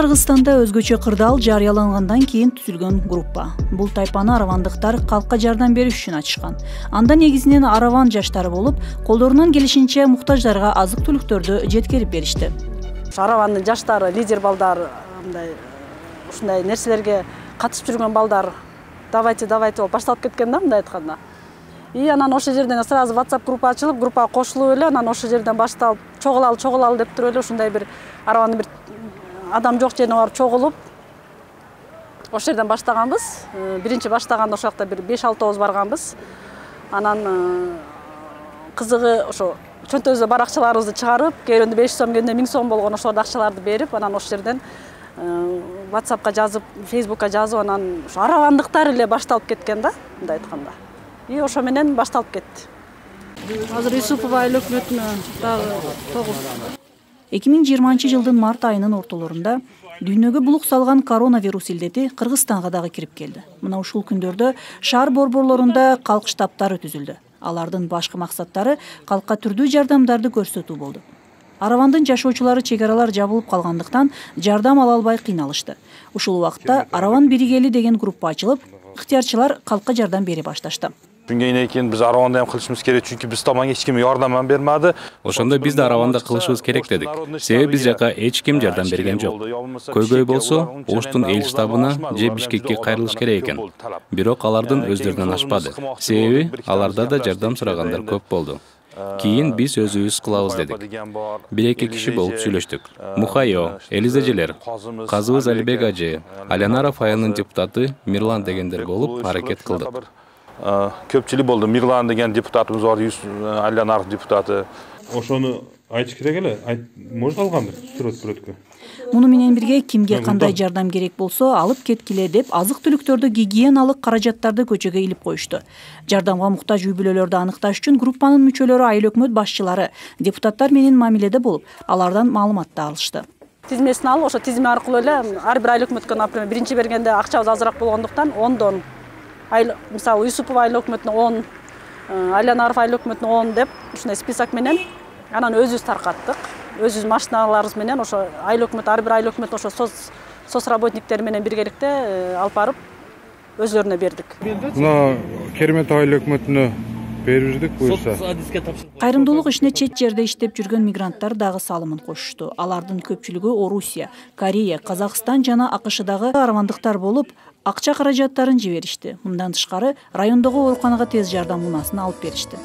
Кыргызстанда өзгөчө кырдаал жарыялангандан кийин түзүлгөн группа. Бул тайпаны аравандыктар калкка жардам бериш үчүн ачышкан. Анда негизинен араван жаштары болуп, колдорунан келишинче муктаждарга азык-түлүктөрдү жеткирип беришти. Аравандын жаштары, лидер балдар, ушундай нерселерге катышып жүргөн балдар давайте болуп башталып кеткен да, мындай айтканда. И анан ошол жерден сразу WhatsApp группа ачылып, группага кошулуп эле, анан ошол жерден башталып чогулалы деп туруп эле ушундай бир араванын бир адам жок жерине барып чогулуп, ошол жерден баштаганбыз. Биринчи баштаганда ошол жакта бир 5-6 барганбыз. Анан кызыгы ошо чөнтөбүздө бар акчаларыбызды чыгарып, кээ бирөндө 500 сом, кээ бирөндө 1000 сом болгон ошол акчаларды берип, анан ошол жерден WhatsAppка жазып, Facebookка жазып, анан ошо аравандыктар эле башталып кеткен да, мындай айтканда. И ошо менен башталып кетти. Азыр Юсупова айыл өкмөтүнө дагы 9. 2020 жылдын март айынын ортолорунда дүйнөгө булук салган коронавирус илдети Кыргызстанга дагы кирип келди. Мына ушул күндөрдө шаар борборлорунда калк штабтары түзүлдү. Алардын башкы максаттары калкка түрдүү жардамдарды көрсөтүү болду. Аравандын жашоочулары чек аралар жабылып калгандыктан жардам ала албай кыйналышты. Ушул убакытта Араван биригели деген группа ачылып, ыктыярчылар калкка жардам бере башташты. Шундайдан кийин биз Араванда ham кылышыбыз керек, чүнки биз таман эч ким жардам бермеди. Ошондо биз да Араванда кылышыбыз керек дедик. Себеби биз жака эч ким жардам берген жок. Көйгөй болсо, Оштун эл штабына же Бишкекке кайрылыш керек экен. Бирок алардын өздөрүнөн ашпады. Себеби аларда да жардам сурагандар көп болду. Кийин биз өзүбүз кылабыз дедик. 1-2 киши болуп сүйлөштүк. Мухайо, Элиз эжелер, Казыбыз Алибек ажы, Алянаров айылынын депутаты Мирлан дегендер болуп аракет кылдык. Көпчүлүк болду. Мирлан деген депутатыбыз бар, Алянаров депутаты. Ошону айтыш керек эле. Может алгандыр сүрөткө. Муну менен бирге кимге кандай жардам керек болсо алып кеткиле деп азык-түлүктөрдү, гигиеналык каражаттарды көчөгө илип коюшту. Жардамга муктаж үй бүлөлөрдү аныкташ үчүн группанын мүчөлөрү айыл өкмөт башчылары, депутаттар менен мамиледе болуп, алардан маалымат да алышты. Тизмесин алып, ошо тизме аркылуу эле ар бир айыл өкмөткө, например, биринчи бергенде акчабыз азыраак болгондуктан 10дон мисалы Юсупова айыл өкмөтүнө 10, Алянаров айыл өкмөтүнө 10 деп ушундай список менен анан өзүбүз таркаттык. Өзүбүз машиналарыбыз менен ошо айыл өкмөт, ар бир айыл өкмөт ошо соц работниктери менен биргеликте алып барып өзлөрүнө бердик. Мына Керемет айыл өкмөтүнө берирдик буюрса. Кайрымдуулук ишине чет жерде иштеп жүргөн мигранттар дагы салымын кошушту. Алардын көпчүлүгү Орусия, Корея, Казакстан жана АКШдагы аравандыктар болуп, акча каражаттарын жиберишти. Мындан тышкары райондогу ооруканага тез жардам унаасын алып беришти.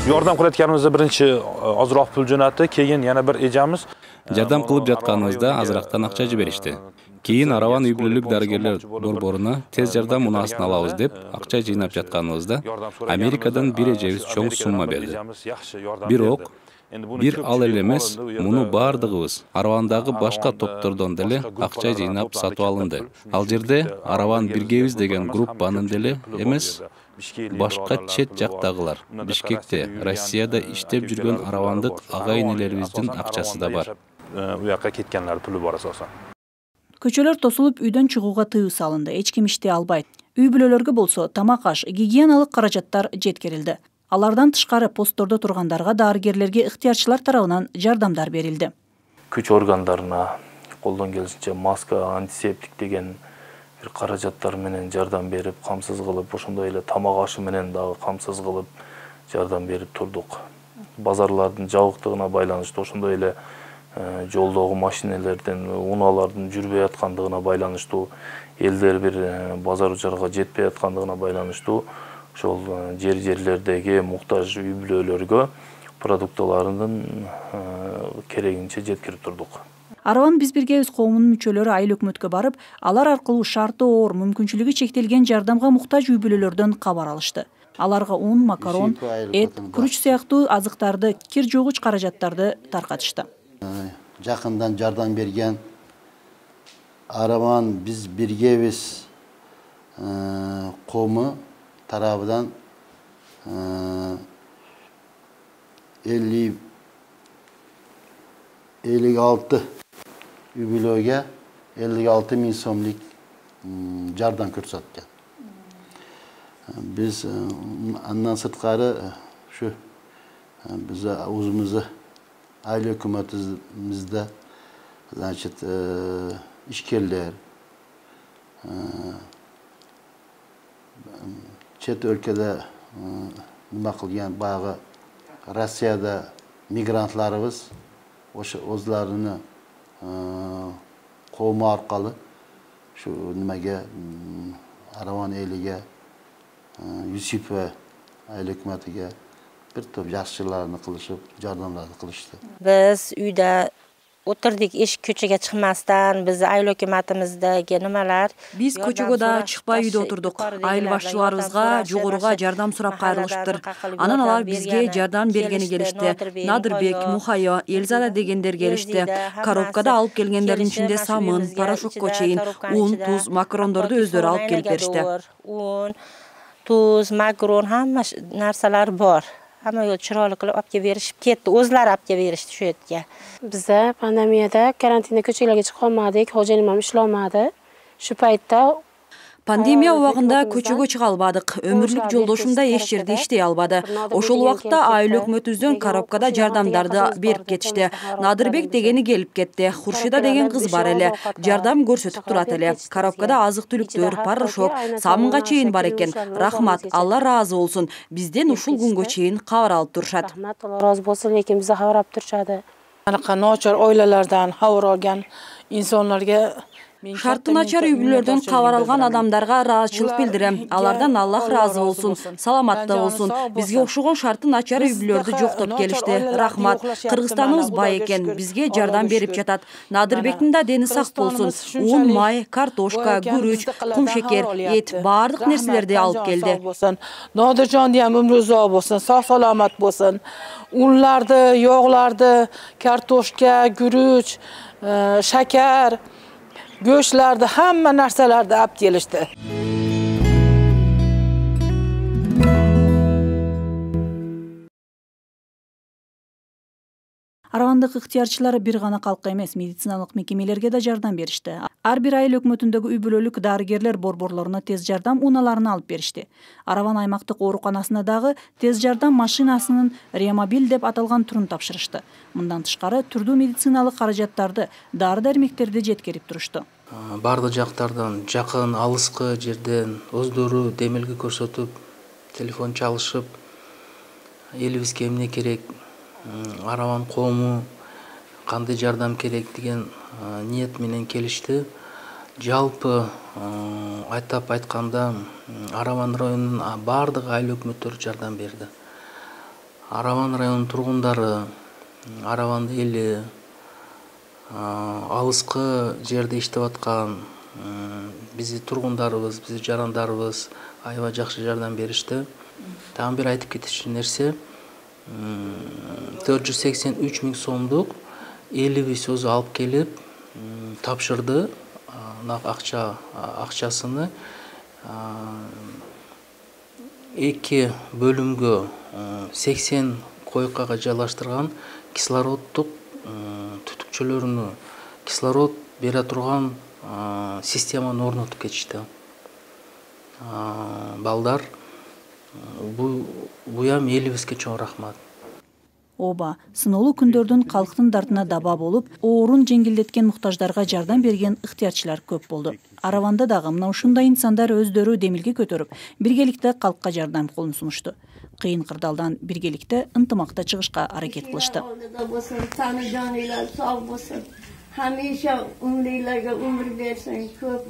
Yordam qilayotganimizda birinchi ozroq pul jo'natdi, keyin yana bir ejamiz жардам кылып жатканыбызда азырактан акча жиберишти. Кийин Араван үй бүлөлүк дарыгерлер борборуна тез жардам унаасын алабыз деп акча жыйнап жатканыбызда Америкадан бир эжебиз чоң сумма берди. Бирок бир ал эле эмес, муну бардыгыбыз Аравандагы башка топтордон деле акча жыйнап сатып алынды. Ал жерде Араван биргебиз деген группанын деле эмес, башка чет жактагылар, Бишкекте, Россияда иштеп жүргөн аравандык ага-энелерибиздин акчасы да бар. У жакка кеткенлер пулу бар асосан. Көчөлөр тосулуп, үйдөн чыгууга тыюу салынды. Эч ким иштей албайт. Үй бүлөлөргө болсо тамак аш, гигиеналык каражаттар жеткирилди. Алардан тышкары посттордо тургандарга дарыгерлерге ыктыярчылар тарабынан жардамдар берилди. Күч органдарына колдон келишинче маска, антисептик деген бир каражаттар менен жардам берип, камсыз кылып, ошондой эле тамак ашы менен дагы камсыз кылып жардам берип турдук. Базарлардын жабыктыгына байланыштуу, ошондой эле жолдогу машиналердин, унаалардын жүрбөй аткандыгына байланыштуу, элдер бир базар учарга жетпей аткандыгына байланыштуу, ошол жерлердеги муктаж үй бүлөлөргө продукталарынын керегинче жеткирип турдук. Араван биз биргебиз коомунун мүчөлөрү айыл өкмөткө барып, алар аркылуу шарты оор, мүмкүнчүлүгү чектелген жардамга муктаж үй бүлөлөрдөн кабар алышты. Аларга ун, макарон, эт, күрүч сыяктуу азыктарды, кир жуугуч каражаттарды таркатышты. Жакындан жардам берген Араван биз биргебиз коому тарабынан 56 үй бүлөгө 56 000 сомдук жардам көрсөткөн. Биз андан сырткары ушу Biz o'zimizni ayli hukumatimizda значит ishchilar chet o'lkada nima qilgan bag'i Rossiyada migrantlarimiz o'sha o'zlarini qavmi orqali shu nimaga Aravan eliga Yusipova ayli hukumatiga bir to'p yaxshilarni qilishib, yordamlarni qilishdi. Biz uyda o'tirdik, eshik ko'chaga chiqmasdan, biz ayol hukumatimizdagi nimalar. Biz ko'chaga chiqmay uyda o'tirdik. Ayol boshchilarimizga jo'g'riga yordam so'rab qayrilishdir. Analar bizga yordam bergani kelishdi. Nadirbek, Muhayyo, Elzada deganlar kelishdi. Korobkada olib kelganlarning ichida samun, parashok ko'chayin, un, tuz, makaronlarni o'zlari olib kelib berishdi. Un, tuz, makaron hamma narsalar bor. Hamma yo'l chiroyli qilib olib kelib berishib ketdi. O'zlari olib kelib berishdi shu yerga. Biza pandemiyada karantinda ko'chalarga chiqa olmadik, xo'jayinim ham ishlolmadi. Shu paytda pandemiya vaqtida ko'chaga chiqa olmadik. Ömürlük yo'ldoshimda hech yerda ishlay olmadi. O'shul vaqtda oila hukumatizdan korobkada yordamlarni berib ketishdi. Nadirbek degani kelib ketdi. Xurshida degan qiz bor edi. Yordam ko'rsatib turadi. Korobkada oziq-tuliklar, parashok, samunga cheyin bor ekan. Rahmat, Alloh rozi bo'lsin. Bizdan ushul kunga cheyin xabar olib turishadi. Rahmat, Alloh rozi bo'lsin, lekin bizni xabar olib turishadi. Anaqa nochor oilalardan xabar olgan insonlarga Şartı nachar uylardan xabar algan adamlarga razıchilik bildirim. Alardan Allah razı olsun, salamatda olsun. Bizge o'xshagan şartı nachar uylarni jo'qtab kelishdi. Rahmat. Qirg'izistonimiz boy ekan, bizga yordam berib jatat. Nadirbekning da deni saq bo'lsin. Un, may, kartoshka, guruch, qum shakar, et, barliq narsalarni olib keldi. Nodirjon ham umri uzoq bo'lsin, sog' salomat bo'lsin. Unlarni, yog'larni, kartoshka, guruch, shakar, go'shtlarni hamma narsalarni olib kelishdi. Аравандык ыктыярчылары бир гана калкка эмес, медициналык мекемелерге да жардам беришти. Ар бир айыл өкмөтүндөгү үй бүлөлүк дарыгерлер борборлоруна тез жардам унааларын алып беришти. Араван аймактык ооруканасына дагы тез жардам машинасынын реамобиль деп аталган түрүн тапшырышты. Мындан тышкары түрдүү медициналык каражаттарды, дары-дармектерди жеткирип турушту. Бардык жактардан, жакын, алыскы жерден өздөрү демилги көрсөтүп, телефон чалышып, элибизге эмне керек, Араван коому кандай жардам керек деген ниет менен келишти. Жалпы айтап айтканда Араван районунун бардык айыл өкмөттөрү жардам берди. Араван районунун тургундары, Араван эли, алыскы жерде иштеп аткан биздин тургундарыбыз, биздин жарандарыбыз аябай жакшы жардам беришти. Дагы бир айтып кетишим нерсе, 483 миң сомдук элибиз өзү алып келип тапшырды. Акчасыны 2 бөлүмгө 80 койкага жайлаштырган кислороддук түтүкчөлөрүнү кислород бере турган системаны орнотуп кетишти. Балдар, буям элибизге чоң рахмат. Оба, сыноолуу күндөрдүн калктын дартына даба болуп, оорун жеңилдеткен муктаждарга жардам берген ыктыярчылар көп болду. Араванда дагы мына ушундай инсандар өздөрү демилге көтөрүп, биргеликте калкка жардам колун сунушту. Кыйын кырдаалдан биргеликте ынтымакта чыгышка аракет кылышты. Hamisha umrlarga umr bersin, ko'p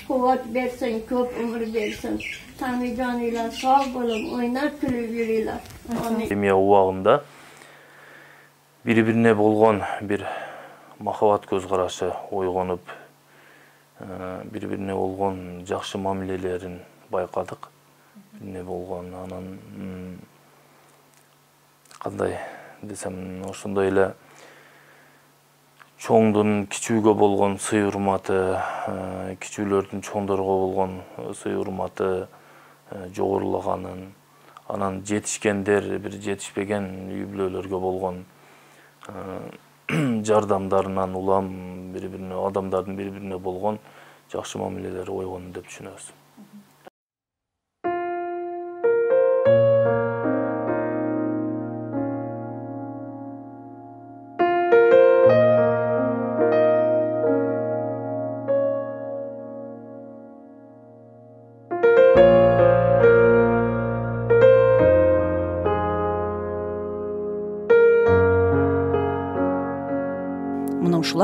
quvvat bersin, ko'p umr bersin. Tanijonlar sog' bo'lib, o'ynab kulib yuringlar. Pandemiya убагында бири-бирине болгон бир махабат көз карашы ойгонуп, бири-бирине болгон жакшы мамилелерин байкадык. Бирине болгон анан кандай десем, ошондой эле чоңдун кичүүгө болгон сый урматы, кичүүлөрдүн чоңдорго болгон сый урматы жогорулаганын, анан жетишкендер бир жетишпеген үй бүлөлөргө болгон жардамдарынан улам бири-бирине адамдардын бири-бирине болгон жакшы мамилелери ойгонду деп түшүнөбүз.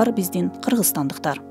алар биздин кыргызстандыктар.